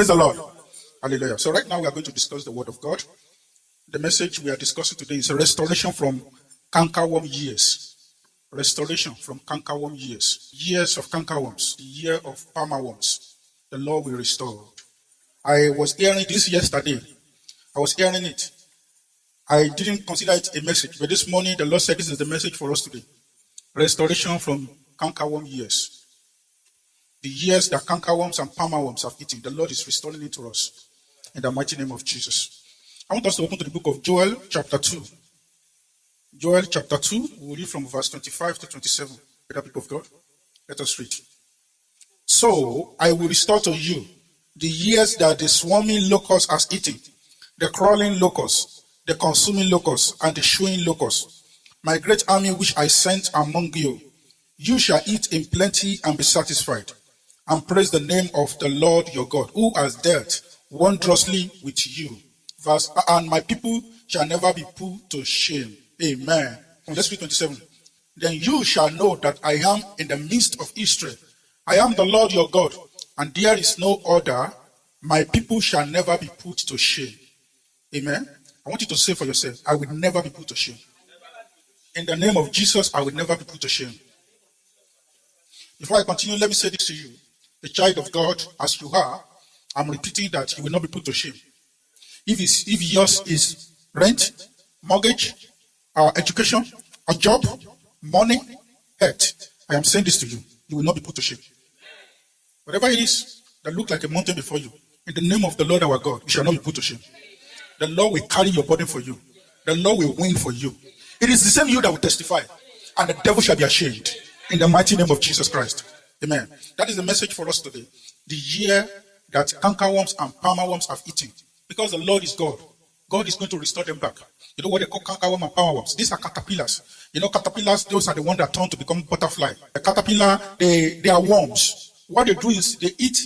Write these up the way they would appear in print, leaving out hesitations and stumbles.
Praise the Lord. Hallelujah. So right now we are going to discuss the word of God. The message we are discussing today is a restoration from cankerworm years. Restoration from cankerworm years. Years of cankerworms. The year of palmerworms. The Lord will restore. I was hearing this yesterday. I was hearing it. I didn't consider it a message, but this morning the Lord said this is the message for us today. Restoration from cankerworm years. The years that cankerworms and palmerworms have eaten, the Lord is restoring it to us. In the mighty name of Jesus. I want us to open to the book of Joel, chapter 2. Joel, chapter 2, we'll read from verse 25 to 27. With the people of God, let us read. So I will restore to you the years that the swarming locust has eaten, the crawling locust, the consuming locust, and the chewing locust, my great army which I sent among you. You shall eat in plenty and be satisfied, and praise the name of the Lord your God, who has dealt wondrously with you. Verse, and my people shall never be put to shame. Amen. Let's read 27. Then you shall know that I am in the midst of Israel. I am the Lord your God, and there is no other. My people shall never be put to shame. Amen. I want you to say for yourself, I will never be put to shame. In the name of Jesus, I will never be put to shame. Before I continue, let me say this to you. The child of God, as you are, I'm repeating that you will not be put to shame. If yours is rent, mortgage, education, a job, money, health, I am saying this to you. You will not be put to shame. Whatever it is that looks like a mountain before you, in the name of the Lord our God, you shall not be put to shame. The Lord will carry your burden for you. The Lord will win for you. It is the same you that will testify, and the devil shall be ashamed. In the mighty name of Jesus Christ. Amen. That is the message for us today. The year that cankerworms and palmerworms have eaten. Because the Lord is God. God is going to restore them back. You know what they call cankerworm and palmerworms? These are caterpillars. You know, caterpillars, those are the ones that turn to become butterfly. The caterpillar, they are worms. What they do is they eat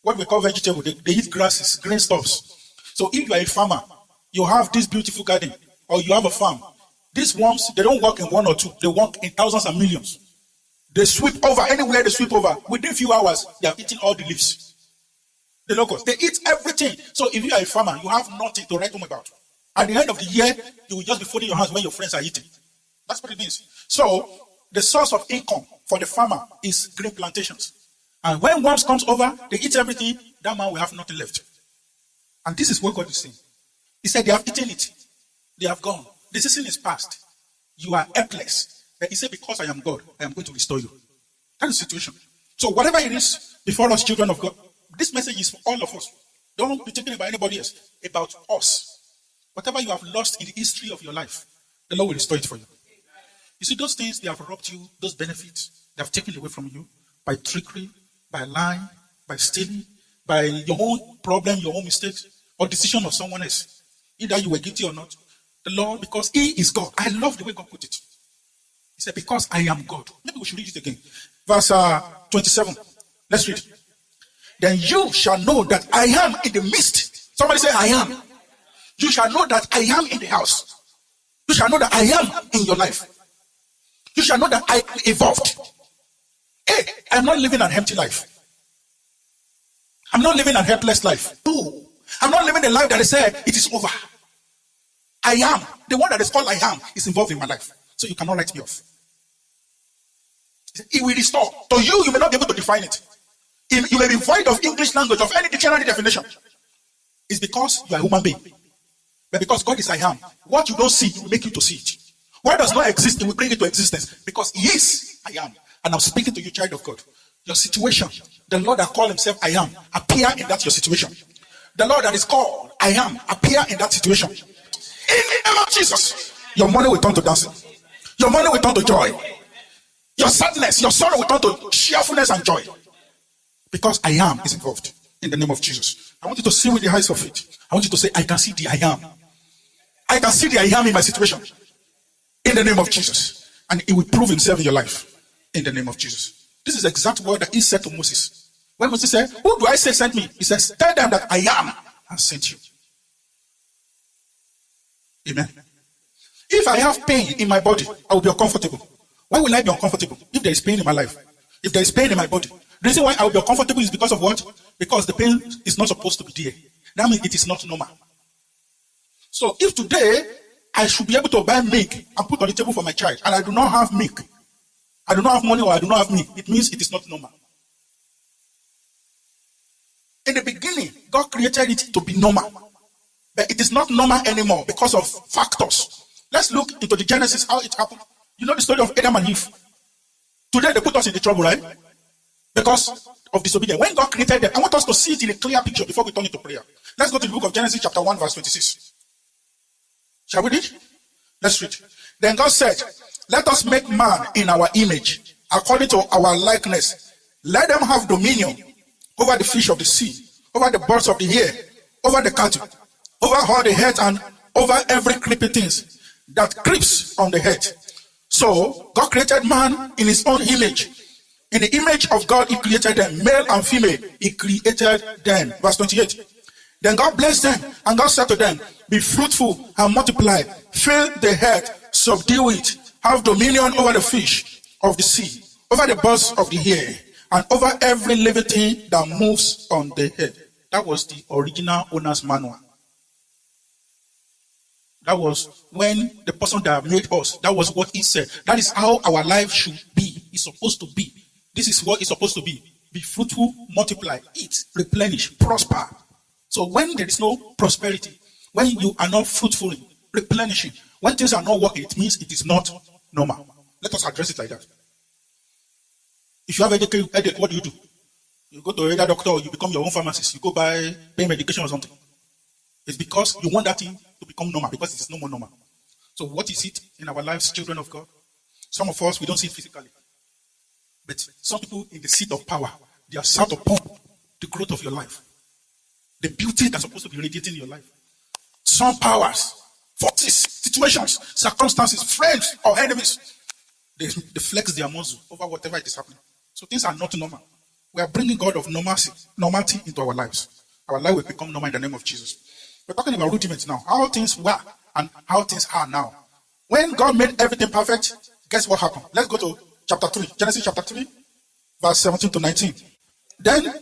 what we call vegetable. They eat grasses, green stuffs. So if you are a farmer, you have this beautiful garden, or you have a farm. These worms, they don't work in one or two. They work in thousands and millions. They sweep over anywhere they sweep over. Within a few hours, they have eaten all the leaves. The locusts, they eat everything. So if you are a farmer, you have nothing to write home about. At the end of the year, you will just be folding your hands when your friends are eating. That's what it means. So the source of income for the farmer is green plantations. And when worms comes over, they eat everything, that man will have nothing left. And this is what God is saying. He said they have eaten it. They have gone. The season is past. You are helpless. But he said, because I am God, I am going to restore you. That is the situation. So whatever it is before us, children of God, this message is for all of us. Don't be thinking about anybody else. About us. Whatever you have lost in the history of your life, the Lord will restore it for you. You see, those things they have robbed you, those benefits they have taken away from you by trickery, by lying, by stealing, by your own problem, your own mistakes, or decision of someone else. Either you were guilty or not. The Lord, because He is God. I love the way God put it. He said, because I am God. Maybe we should read it again. Verse 27. Let's read. Then you shall know that I am in the midst. Somebody say, I am. You shall know that I am in the house. You shall know that I am in your life. You shall know that I evolved. Hey, I'm not living an empty life. I'm not living a helpless life. No. I'm not living a life that is said it is over. I am. The one that is called I am is involved in my life. So you cannot write me off. It will restore. To you, you may not be able to define it. You may be void of English language, of any dictionary definition. It's because you are a human being. But because God is I am, what you don't see, He will make you to see it. What does not exist, He will bring it to existence. Because He is I am. And I'm speaking to you, child of God. Your situation, the Lord that called Himself I am, appear in that your situation. The Lord that is called I am, appear in that situation. In the name of Jesus, your money will turn to dancing. Your money will turn to joy. Your sadness, your sorrow will turn to cheerfulness and joy. Because I am is involved. In the name of Jesus. I want you to see with the eyes of faith. I want you to say, I can see the I am. I can see the I am in my situation. In the name of Jesus. And it will prove Himself in your life. In the name of Jesus. This is the exact word that He said to Moses. When Moses said, who do I say sent me? He says, tell them that I am and sent you. Amen. If I have pain in my body, I will be uncomfortable. Why will I be uncomfortable? If there is pain in my life, if there is pain in my body. The reason why I will be uncomfortable is because of what? because the pain is not supposed to be there. That means it is not normal. So if today I should be able to buy milk and put on the table for my child, and I do not have milk, I do not have money, or I do not have milk, it means it is not normal. In the beginning, God created it to be normal. But it is not normal anymore because of factors. Let's look into the Genesis, how it happened. You know the story of Adam and Eve. Today they put us in the trouble, right? Because of disobedience. When God created them, I want us to see it in a clear picture before we turn into prayer. Let's go to the book of Genesis chapter 1 verse 26. Shall we read? Let's read. Then God said, let us make man in our image, according to our likeness. Let them have dominion over the fish of the sea, over the birds of the air, over the cattle, over all the head, and over every creeping thing that creeps on the head. So God created man in his own image. In the image of God, he created them, male and female. He created them. Verse 28. Then God blessed them, and God said to them, be fruitful and multiply, fill the earth, subdue it, have dominion over the fish of the sea, over the birds of the air, and over every living thing that moves on the earth. That was the original owner's manual. That was when the person that made us, that was what he said. That is how our life should be. It's supposed to be. This is what it's supposed to be. Be fruitful, multiply, eat, replenish, prosper. So when there is no prosperity, when you are not fruitful, replenishing, when things are not working, it means it is not normal. Let us address it like that. If you have headache, what do? You go to either doctor or you become your own pharmacist. You go buy pain medication or something. It's because you want that thing to become normal, because it is no more normal. So what is it in our lives, children of God? Some of us, we don't see it physically. But some people in the seat of power, they are sat upon the growth of your life. The beauty that's supposed to be radiating in your life. Some powers, forces, situations, circumstances, friends or enemies, they flex their muscle over whatever it is happening. So things are not normal. We are bringing God of normality into our lives. Our life will become normal in the name of Jesus. We're talking about rudiments now. How things were and how things are now. When God made everything perfect, guess what happened? Let's go to chapter 3. Genesis chapter 3, verse 17 to 19. Then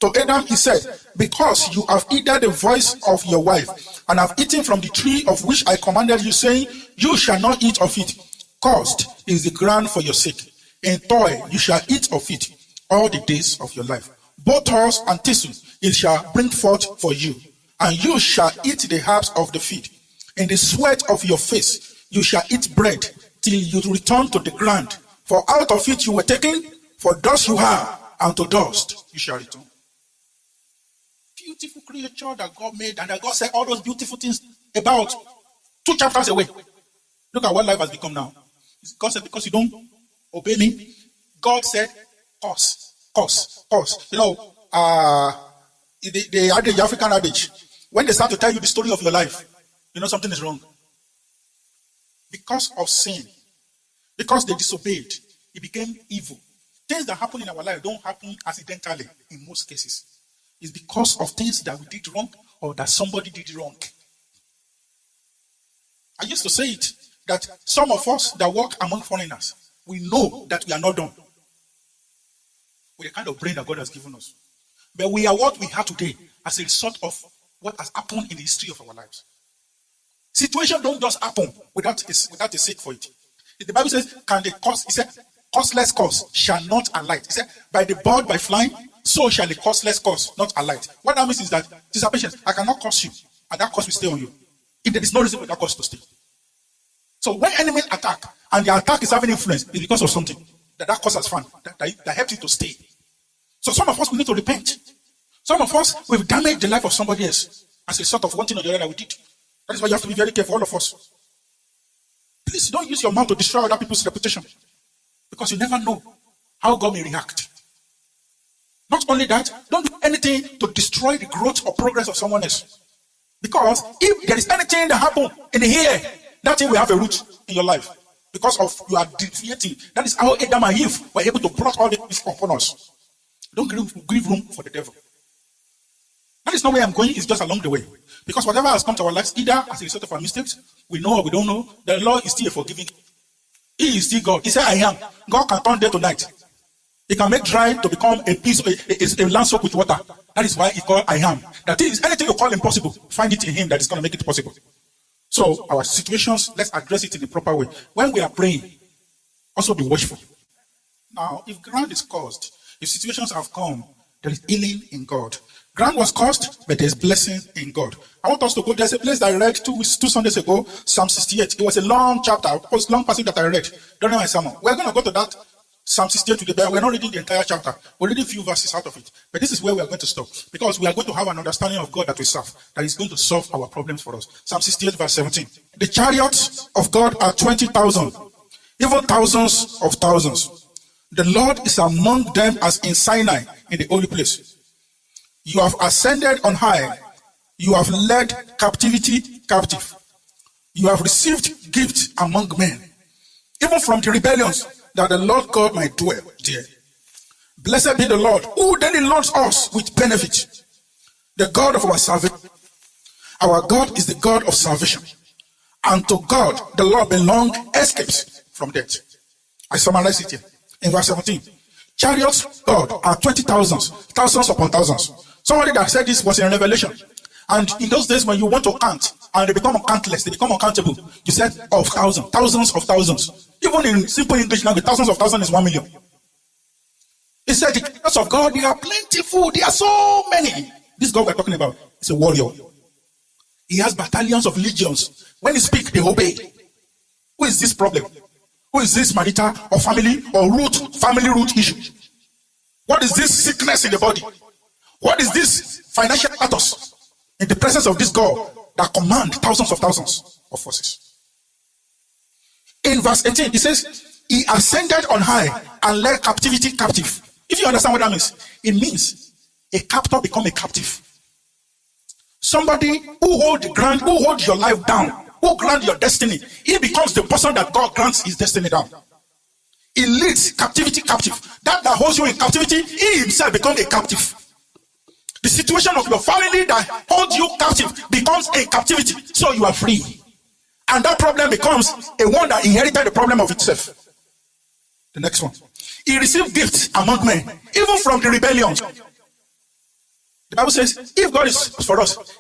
to Adam he said, because you have heeded the voice of your wife, and have eaten from the tree of which I commanded you, saying, you shall not eat of it. Cursed is the ground for your sake. In toil you shall eat of it all the days of your life. Both thorns and thistles it shall bring forth for you. And you shall eat the herbs of the field. In the sweat of your face you shall eat bread till you return to the ground. For out of it you were taken, for dust you are, and to dust you shall return. Beautiful creature that God made, and that God said all those beautiful things about 2 chapters away. Look at what life has become now. God said, because you don't obey me, God said, curse. You know, the African adage, when they start to tell you the story of your life, you know something is wrong. Because of sin, because they disobeyed, it became evil. Things that happen in our life don't happen accidentally in most cases. It's because of things that we did wrong or that somebody did wrong. I used to say it, that some of us that walk among foreigners, we know that we are not done with the kind of brain that God has given us. But we are what we are today as a result of what has happened in the history of our lives. Situations don't just happen without a sake for it. The Bible says, can the cause, he said, causeless cause shall not alight. He said, by the bird, by flying, so shall the causeless cause not alight. What that means is that, sister Patience, I cannot curse you, and that curse will stay on you. If there is no reason for that curse to stay. So when enemies attack, and the attack is having influence, it's because of something that cause has found, that helps you to stay. So some of us, we need to repent. Some of us, we've damaged the life of somebody else as a result of one thing or the other that we did. That is why you have to be very careful, all of us. Please don't use your mouth to destroy other people's reputation, because you never know how God may react. Not only that, don't do anything to destroy the growth or progress of someone else. Because if there is anything that happens in the here, that thing will have a root in your life. Because of you are deviating. That is how Adam and Eve were able to plot all this upon us. Don't give room for the devil. That is not where I'm going, it's just along the way. Because whatever has come to our lives, either as a result of our mistakes, we know or we don't know, the Lord is still forgiving. He is still God. He said, I am. God can turn day to night. He can make dry to become a piece, a land soaked with water. That is why he called I am. That is, anything you call impossible, find it in him that is going to make it possible. So our situations, let's address it in the proper way. When we are praying, also be watchful. Now, if ground is caused, if situations have come, there is healing in God. Ground was caused, but there is blessing in God. I want us to go. There's a place that I read two Sundays ago, Psalm 68. It was a long chapter, it was a long passage that I read during my sermon. We're going to go to that Psalm 68 today, but we're not reading the entire chapter. We're reading a few verses out of it. But this is where we are going to stop, because we are going to have an understanding of God that we serve, that is going to solve our problems for us. Psalm 68 verse 17. The chariots of God are 20,000, even thousands of thousands. The Lord is among them as in Sinai, in the holy place. You have ascended on high. You have led captivity captive. You have received gifts among men, even from the rebellions, that the Lord God might dwell there. Blessed be the Lord, who daily loads us with benefit, the God of our salvation. Our God is the God of salvation, and to God the Lord belong escapes from death. I summarize it here in verse 17. Chariots, God, are 20,000, thousands upon thousands. Somebody that said this was in Revelation. And in those days when you want to count, and they become countless, they become uncountable, you said of thousands, thousands of thousands. Even in simple English language, thousands of thousands is 1 million. He said the chariots of God, they are plentiful, there are so many. This God we're talking about is a warrior. He has battalions of legions. When he speaks, they obey. Who is this problem? Who is this marital or family or family root issue? What is this sickness in the body? What is this financial status in the presence of this God that command thousands of forces? In verse 18, he says, he ascended on high and led captivity captive. If you understand what that means, it means a captor become a captive. Somebody who holds the ground, who holds your life down, who grants your destiny, he becomes the person that God grants his destiny down. He leads captivity captive. That holds you in captivity, he himself becomes a captive. The situation of your family that holds you captive becomes a captivity, so you are free. And that problem becomes a one that inherited the problem of itself. The next one. He received gifts among men, even from the rebellion. The Bible says, if God is for us,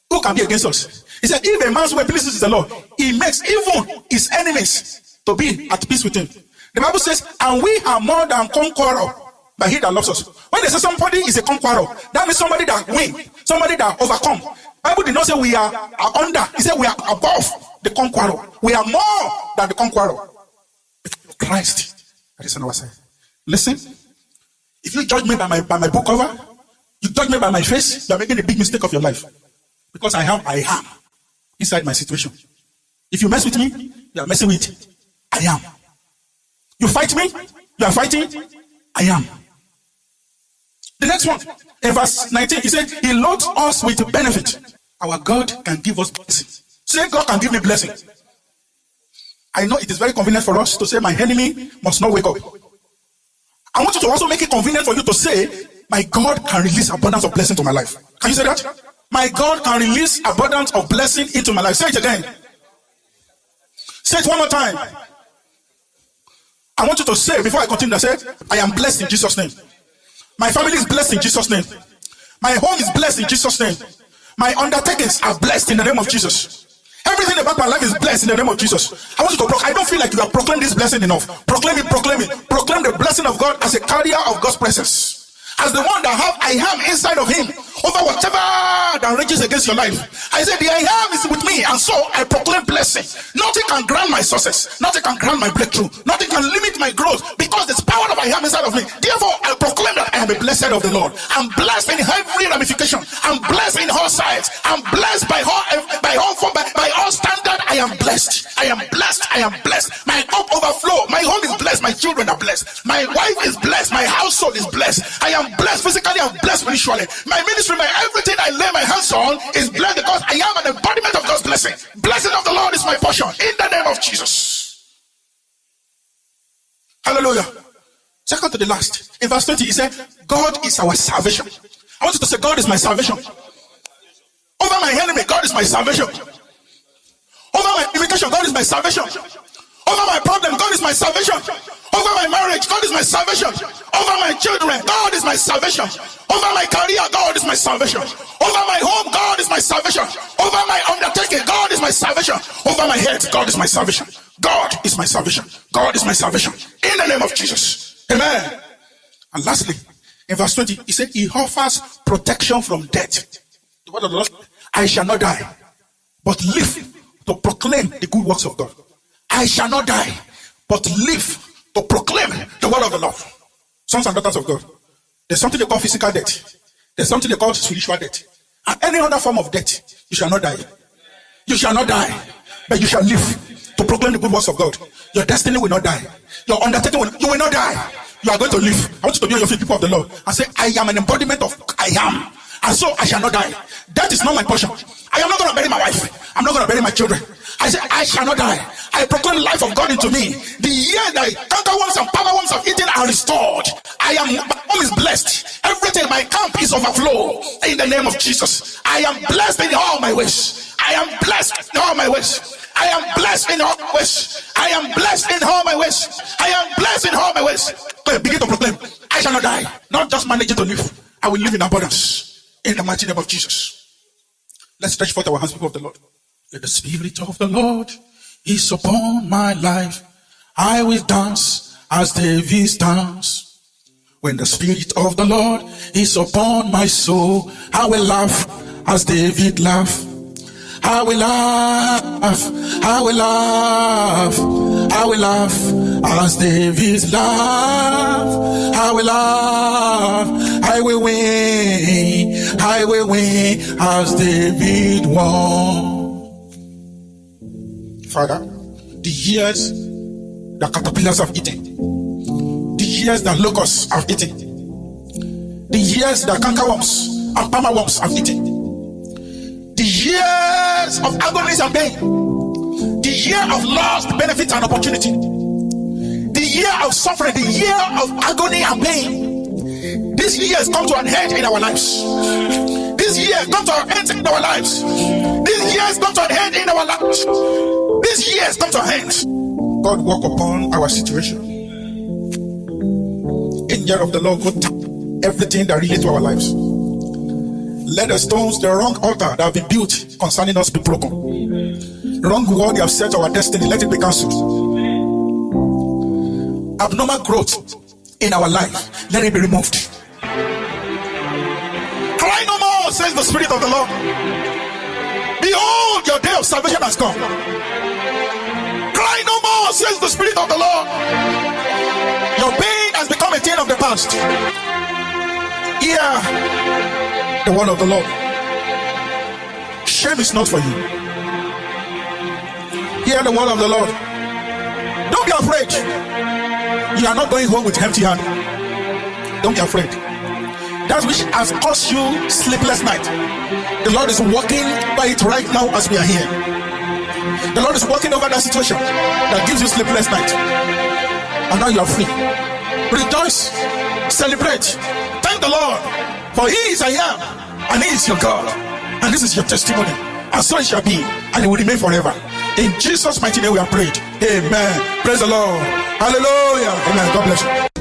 who can be against us? He said, if a man's way pleases the Lord, he makes even his enemies to be at peace with him. The Bible says, and we are more than conquerors by he that loves us. When they say somebody is a conqueror, that means somebody that wins, somebody that overcome. Bible did not say we are under. He said we are above the conqueror. We are more than the conqueror. Christ, that is on our side. Listen, if you judge me by my book cover, you judge me by my face, you are making a big mistake of your life. Because I am inside my situation. If you mess with me, you are messing with I am. You fight me, you are fighting I am. The next one, in verse 19, he said, he loads us with benefit. Our God can give us blessing. Say, God can give me blessing. I know it is very convenient for us to say, my enemy must not wake up. I want you to also make it convenient for you to say, my God can release abundance of blessing to my life. Can you say that? My God can release abundance of blessing into my life. Say it again. Say it one more time. I want you to say, before I continue, say, I am blessed in Jesus' name. My family is blessed in Jesus' name. My home is blessed in Jesus' name. My undertakings are blessed in the name of Jesus. Everything about my life is blessed in the name of Jesus. I want you to proclaim. I don't feel like you are proclaiming this blessing enough. Proclaim it, proclaim it. Proclaim the blessing of God as a carrier of God's presence. As the one that have I am inside of him over whatever that rages against your life. I said the I am is with me, and so I proclaim blessing. Nothing can grant my success. Nothing can grant my breakthrough. Nothing can limit my growth, because there's power of I am inside of me. Therefore, I proclaim that I am a blessed of the Lord. I'm blessed in every ramification. I'm blessed in all sides. I'm blessed by all standard. I am blessed. I am blessed. I am blessed. My cup overflow. My home is blessed. My children are blessed. My wife is blessed. My household is blessed. I am blessed physically. I'm blessed spiritually. My ministry, my everything I lay my hands on is blessed, because I am an embodiment of God's blessing. Blessing of the Lord is my portion in the name of Jesus. Hallelujah. Second to the last, in verse 20, he said, God is our salvation. I want you to say, God is my salvation. Over my enemy, God is my salvation. Over my limitation, God is my salvation. Over my problem, God is my salvation. Over my my marriage, God is my salvation. Over my children, God is my salvation. Over my career, God is my salvation. Over my home, God is my salvation. Over my undertaking, God is my salvation. Over my head, God is my salvation. God is my salvation. God is my salvation. In the name of Jesus. Amen. And lastly, in verse 20, he said, he offers protection from death. The word of the Lord, I shall not die, but live to proclaim the good works of God. I shall not die, but live to proclaim the word of the Lord. Sons and daughters of God, there's something they call physical death. There's something they call spiritual death. And any other form of death, you shall not die. You shall not die, but you shall live to proclaim the good works of God. Your destiny will not die. Your undertaking you will not die. You are going to live. I want you to be on your feet, people of the Lord, and say, I am an embodiment of I am. And so I shall not die. That is not my portion. I am not going to bury my wife. I'm not going to bury my children. I say, I shall not die. I proclaim the life of God into me. The year that cankerworms and palmerworms have eaten are restored. My home is blessed. Everything in my camp is overflow. In the name of Jesus. I am blessed in all my ways. I am blessed in all my ways. I am blessed in all my ways. I am blessed in all my ways. I am blessed in all my ways. Begin to proclaim, I shall not die. Not just manage to live. I will live in abundance. In the mighty name of Jesus. Let's stretch forth our hands, people of the Lord. Let the Spirit of the Lord is upon my life. I will dance as David danced. When the Spirit of the Lord is upon my soul, I will laugh as David laughed. I will laugh, I will laugh, I will laugh as David laughed. I will laugh, I will win as David won. Father, the years that caterpillars have eaten, the years that locusts have eaten, the years that cankerworms and palmerworms have eaten, the years of agonies and pain, the year of lost benefits and opportunity, the year of suffering, the year of agony and pain, this year has come to an end in our lives. This year has come to an end in our lives. This year has come to an end in our lives. This year has come to an end. God walk upon our situation. Angel of the Lord, go tap everything that relates to our lives. Let the stones, the wrong altar that have been built concerning us be broken. Wrong word they have set our destiny, let it be cancelled. Abnormal growth in our life, let it be removed. Cry no more, says the Spirit of the Lord. Behold, your day of salvation has come. Cry no more, says the Spirit of the Lord. Your pain has become a thing of the past. Hear the word of the Lord. Shame is not for you. Hear the word of the Lord. Don't be afraid. You are not going home with empty hand. Don't be afraid. That which has caused you sleepless night, the Lord is working by it right now as we are here. The Lord is working over that situation that gives you sleepless night, and now you are free. Rejoice, celebrate, thank the Lord, for He is I am, and He is your God, and this is your testimony, and so it shall be, and it will remain forever. In Jesus' mighty name we have prayed. Amen. Praise the Lord. Hallelujah. Amen. God bless you.